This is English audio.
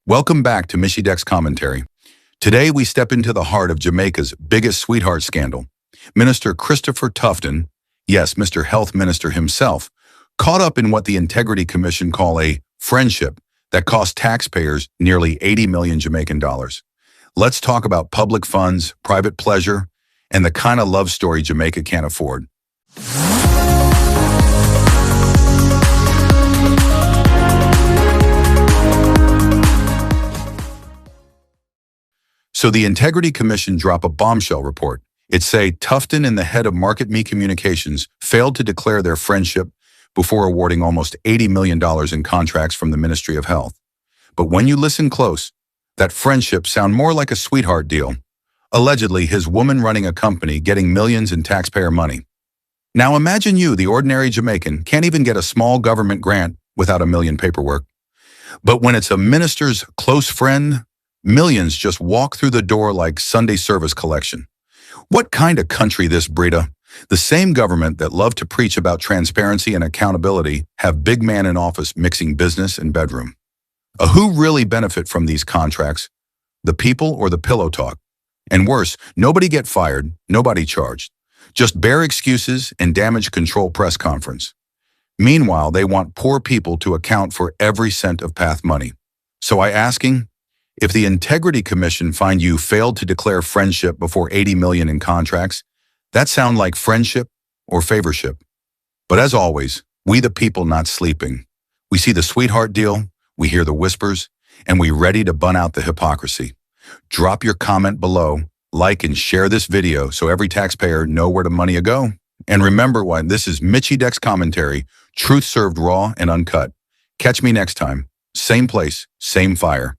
Welcome back to Michy Dex Commentary. Today we step into the heart of Jamaica's biggest sweetheart scandal. Minister Christopher Tufton, yes, Mr. Health Minister himself, caught up in what the Integrity Commission call a friendship that cost taxpayers nearly 80 million Jamaican dollars. Let's talk about public funds, private pleasure, and the kind of love story Jamaica can't afford. So the Integrity Commission drop a bombshell report. It say Tufton and the head of Market Me Communications failed to declare their friendship before awarding almost $80 million in contracts from the Ministry of Health. But when you listen close, that friendship sound more like a sweetheart deal. Allegedly, his woman running a company getting millions in taxpayer money. Now imagine you, the ordinary Jamaican, can't even get a small government grant without a million paperwork. But when it's a minister's close friend, millions just walk through the door like Sunday service collection. What kind of country this, Brita? The same government that loved to preach about transparency and accountability have big man in office mixing business and bedroom. Who really benefit from these contracts? The people or the pillow talk? And worse, nobody get fired, nobody charged. Just bare excuses and damage control press conference. Meanwhile, they want poor people to account for every cent of PATH money. So I asking, if the Integrity Commission find you failed to declare friendship before 80 million in contracts, that sound like friendship or favorship. But as always, we the people not sleeping. We see the sweetheart deal, we hear the whispers, and we ready to bun out the hypocrisy. Drop your comment below, like and share this video so every taxpayer know where the money go. And remember why this is Michy Dex Commentary, truth served raw and uncut. Catch me next time. Same place, same fire.